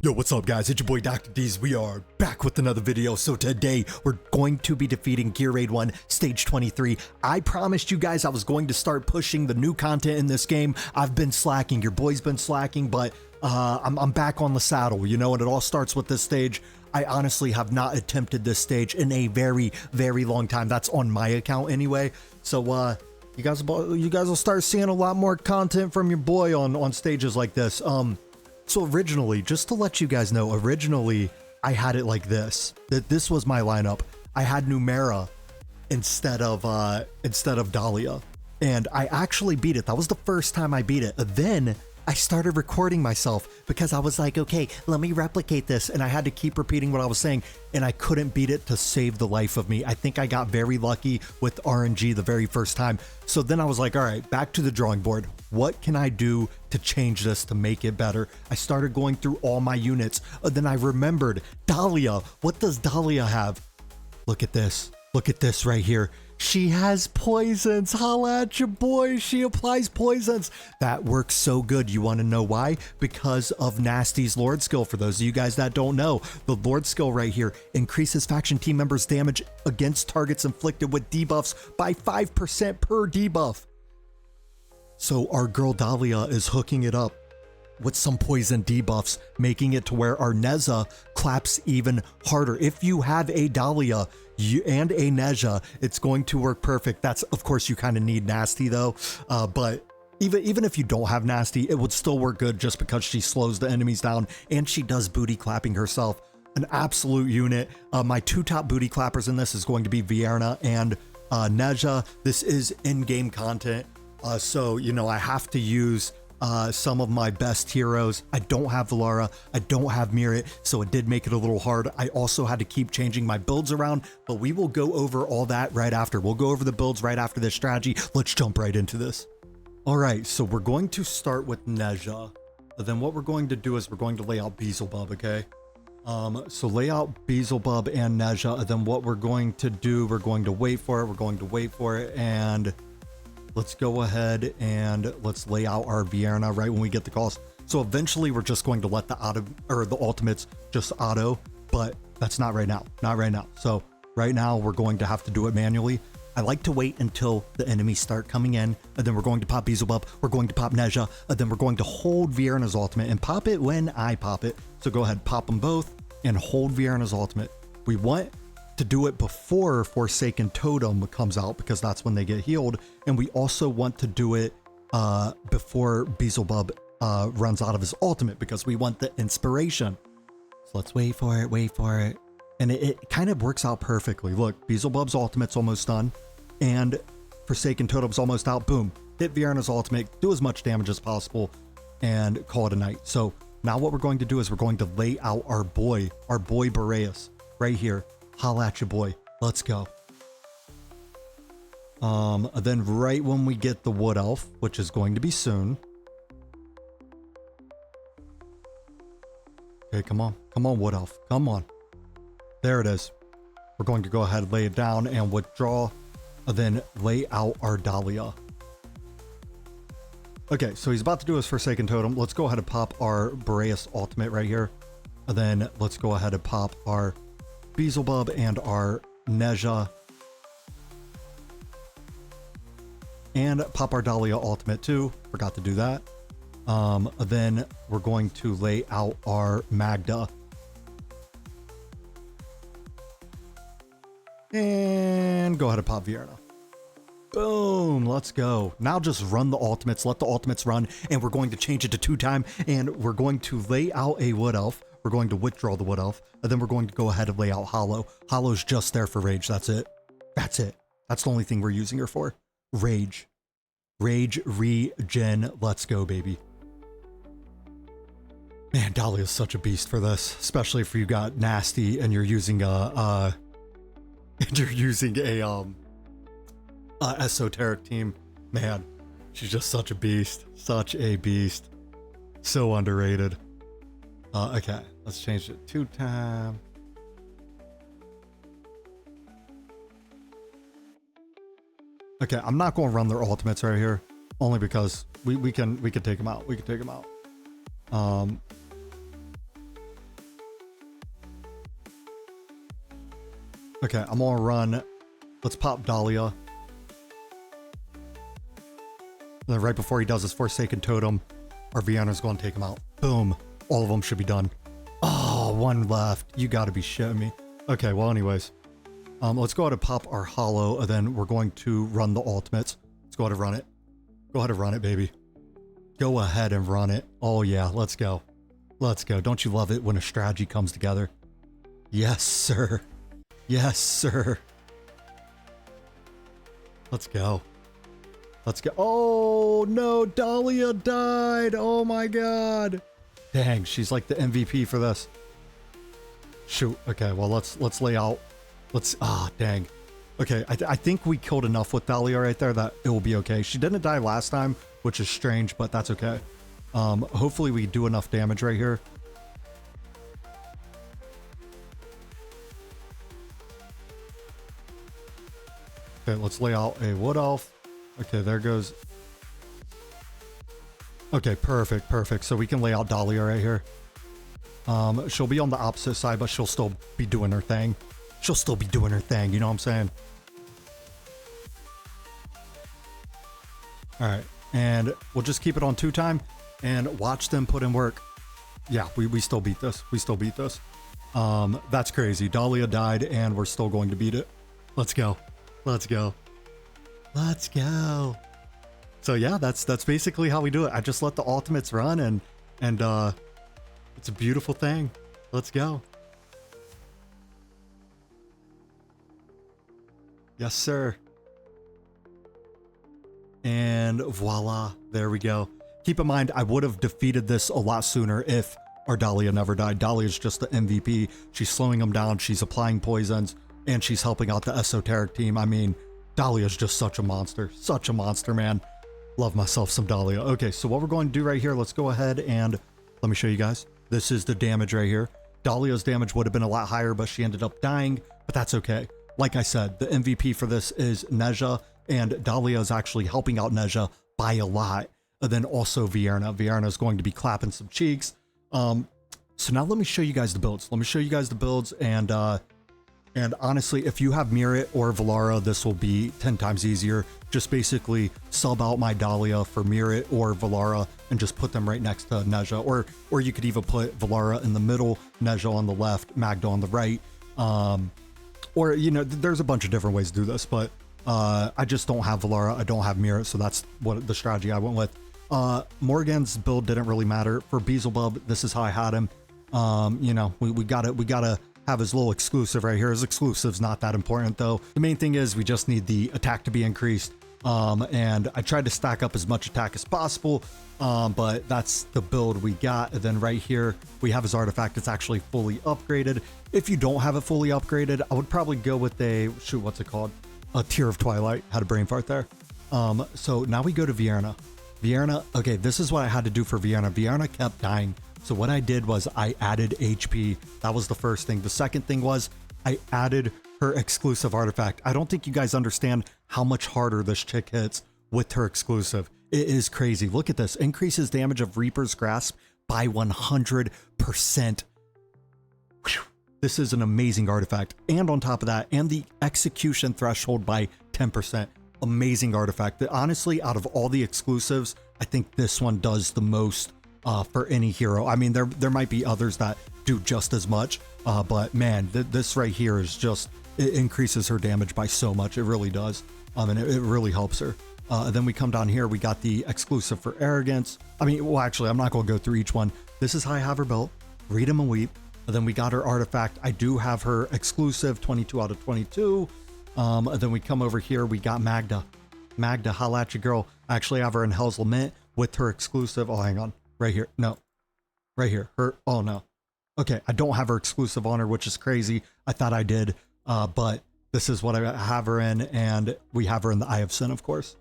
Yo, what's up guys? It's your boy Dr. D's. We are back with another video. So today we're going to be defeating Gear Raid 1 Stage 23. I promised you guys I was going to start pushing the new content in this game. I've been slacking, your boy's been slacking, but I'm back on the saddle. You know, and it all starts with this stage. I honestly have not attempted this stage in a very long time. That's on my account anyway. So you guys will start seeing a lot more content from your boy on stages like this. So originally, just to let you guys know, originally I had it like this. This was my lineup. I had Ymiret instead of Dahlia, and I actually beat it. That was the first time I beat it. Then I started recording myself because I was like, okay, let me replicate this, and I had to keep repeating what I was saying, and I couldn't beat it to save the life of me. I think I got very lucky with RNG the very first time. So then I was like, all right, back to the drawing board. What can I do to change this to make it better? I started going through all my units. Then I remembered Dahlia. What does Dahlia have? Look at this. Look at this right here. She has poisons. Holla at your boy. She applies poisons. That works so good. You want to know why? Because of Nasty's Lord skill. For those of you guys that don't know, the Lord skill right here increases faction team members' damage against targets inflicted with debuffs by 5% per debuff. So our girl Dahlia is hooking it up with some poison debuffs, making it to where our Neza claps even harder. If you have a Dahlia and a Nezha, it's going to work perfect. That's, of course, you kind of need Nasty though, but even if you don't have Nasty, it would still work good just because she slows the enemies down and she does booty clapping herself. An absolute unit. My two top booty clappers in this is going to be Valara and Nezha. This is in-game content, so you know I have to use some of my best heroes. I don't have Valara, I don't have Ymiret, so it did make it a little hard. I also had to keep changing my builds around, but we will go over all that right after. We'll go over the builds right after this strategy. Let's jump right into this. All right, so we're going to start with Nezha. Then what we're going to do is we're going to lay out Beelzebub, okay? So lay out Beelzebub and Nezha, and then what we're going to do, we're going to wait for it, and let's go ahead and let's lay out our Valara right when we get the calls. So eventually we're just going to let the ultimates just auto, but that's not right now. Not right now. So right now we're going to have to do it manually. I like to wait until the enemies start coming in, and then we're going to pop Beelzebub, we're going to pop Nezha, and then we're going to hold Varana's ultimate and pop it when I pop it. So go ahead, pop them both and hold Varana's ultimate. We want to do it before Forsaken Totem comes out because that's when they get healed, and we also want to do it before Beelzebub runs out of his ultimate because we want the inspiration. So let's wait for it, and it kind of works out perfectly. Look, Beelzebub's ultimate's almost done, and Forsaken Totem's almost out. Boom, hit Varana's ultimate, do as much damage as possible, and call it a night. So now what we're going to do is we're going to lay out our boy Boreas right here. Holla at your boy. Let's go. Then right when we get the Wood Elf, which is going to be soon. Okay, come on, Wood Elf, come on. There it is. We're going to go ahead and lay it down and withdraw, and then lay out our Dahlia. Okay, so he's about to do his Forsaken Totem. Let's go ahead and pop our Boreas ultimate right here, and then let's go ahead and pop our Beelzebub and our Nezha, and pop our Dahlia ultimate too. Forgot to do that. Then we're going to lay out our Magda, and go ahead and pop Valara. Boom, let's go. Now just run the ultimates, let the ultimates run, and we're going to change it to 2-time, and we're going to lay out a Wood Elf. We're going to withdraw the Wood Elf, and then we're going to go ahead and lay out Hollow. Hollow's just there for rage. That's it. That's it. That's the only thing we're using her for. Rage. Rage, regen. Let's go, baby. Man, Dahlia's such a beast for this, especially if you got Nasty and you're using a esoteric team. Man, she's just such a beast. Such a beast. So underrated. Okay, let's change it to 2-time. Okay, I'm not going to run their ultimates right here, only because we can take them out. We can take them out. Okay, I'm gonna run. Let's pop Dahlia. And then right before he does his Forsaken Totem, our Vienna's gonna take him out. Boom. All of them should be done. Oh, one left. You gotta be shitting me. Okay, well anyways. Let's go ahead and pop our Hollow, and then we're going to run the ultimates. Let's go ahead and run it. Go ahead and run it, baby. Go ahead and run it. Oh yeah, let's go. Let's go. Don't you love it when a strategy comes together? Yes, sir. Yes, sir. Let's go. Let's go. Oh no, Dahlia died. Oh my god. Dang, she's like the MVP for this. Shoot. Okay, well let's lay out. Dang. Okay, I think we killed enough with Dahlia right there that it will be okay. She didn't die last time, which is strange, but that's okay. Hopefully we do enough damage right here. Okay, let's lay out a Wood Elf. Okay, there goes. Okay, perfect, perfect. So we can lay out Dahlia right here. She'll be on the opposite side, but she'll still be doing her thing. She'll still be doing her thing, you know what I'm saying? All right, and we'll just keep it on 2-time and watch them put in work. Yeah, we still beat this. We still beat this. That's crazy. Dahlia died, and we're still going to beat it. Let's go. Let's go. Let's go. So yeah, that's basically how we do it. I just let the ultimates run, and it's a beautiful thing. Let's go. Yes, sir. And voila, there we go. Keep in mind, I would have defeated this a lot sooner if our Dahlia never died. Dahlia's just the MVP. She's slowing them down. She's applying poisons, and she's helping out the esoteric team. I mean, Dahlia's just such a monster. Such a monster, man. Love myself some Dahlia. Okay, so what we're going to do right here, let's go ahead and let me show you guys. This is the damage right here. Dahlia's damage would have been a lot higher, but she ended up dying, but that's okay. Like I said, the MVP for this is Nezha, and Dahlia is actually helping out Nezha by a lot. And then also Vierna. Vierna is going to be clapping some cheeks. So now let me show you guys the builds. Let me show you guys the builds, and honestly, if you have Ymiret or Valara, this will be 10 times easier. Just basically sub out my Dahlia for Ymiret or Valara and just put them right next to Nezha. Or you could even put Valara in the middle, Nezha on the left, Magda on the right. Or, you know, there's a bunch of different ways to do this, but I just don't have Valara. I don't have Ymiret, so that's what the strategy I went with. Morgan's build didn't really matter. For Beelzebub, this is how I had him. You know, we gotta have his little exclusive right here. His exclusive's not that important though. The main thing is we just need the attack to be increased. And I tried to stack up as much attack as possible, but that's the build we got. And then right here, we have his artifact. It's actually fully upgraded. If you don't have it fully upgraded, I would probably go with a, shoot, what's it called? A Tear of Twilight. Had a brain fart there. So now we go to Vierna. Vierna, okay, this is what I had to do for Vierna. Vierna kept dying. So what I did was I added HP. That was the first thing. The second thing was I added her exclusive artifact. I don't think you guys understand how much harder this chick hits with her exclusive. It is crazy. Look at this. Increases damage of Reaper's Grasp by 100%. Whew. This is an amazing artifact. And on top of that, and the execution threshold by 10%. Amazing artifact. Honestly, out of all the exclusives, I think this one does the most for any hero. I mean, there might be others that do just as much, but man, this right here is just, it increases her damage by so much. It really does. And it really helps her. Then we come down here, we got the exclusive for Arrogance. I mean, well, actually, I'm not going to go through each one. This is how I have her built. Read 'em and weep. And then we got her artifact. I do have her exclusive, 22 out of 22. And then we come over here, we got Magda. Magda, holla at your girl. I actually have her in Hell's Lament with her exclusive. Oh, hang on. Right here. No. Right here. Her. Oh, no. Okay, I don't have her exclusive on her, which is crazy. I thought I did. But this is what I have her in, and we have her in the Eye of Sin, of course.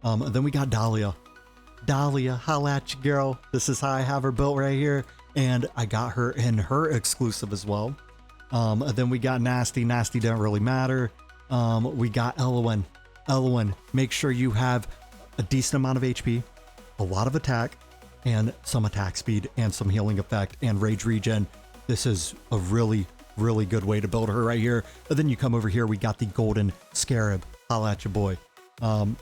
And then we got Dahlia. Dahlia, holla at your girl. This is how I have her built right here. And I got her in her exclusive as well. And then we got Nasty. Nasty didn't really matter. We got Elowen. Elowen, make sure you have a decent amount of HP, a lot of attack, and some attack speed, and some healing effect, and rage regen. This is a really, Really good way to build her right here. And then you come over here, we got the golden scarab. Holla at your boy. And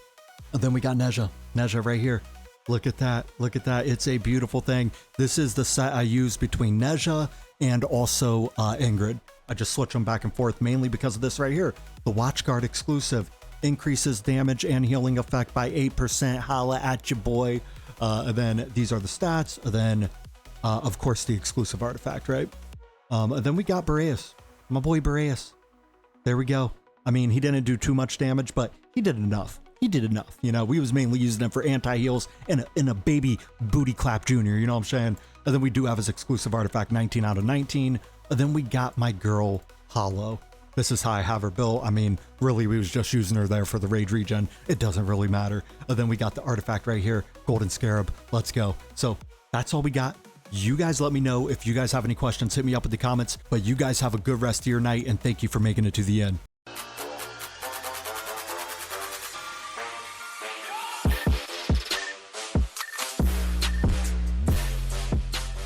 then we got Neja right here. Look at that. Look at that. It's a beautiful thing. This is the set I use between Neja and also Ingrid. I just switch them back and forth mainly because of this right here. The Watchguard exclusive increases damage and healing effect by 8%. Holla at your boy. And then these are the stats. And then, of course, the exclusive artifact, right? And then we got Boreas. My boy Boreas. There we go. I mean, he didn't do too much damage, but he did enough. He did enough. You know, we was mainly using him for anti-heals and a baby booty clap junior, you know what I'm saying? And then we do have his exclusive artifact, 19 out of 19. And then we got my girl, Hollow. This is how I have her built. I mean, really, we was just using her there for the rage regen. It doesn't really matter. And then we got the artifact right here, Golden Scarab. Let's go. So that's all we got. You guys let me know if you guys have any questions. Hit me up in the comments. But you guys have a good rest of your night, and thank you for making it to the end.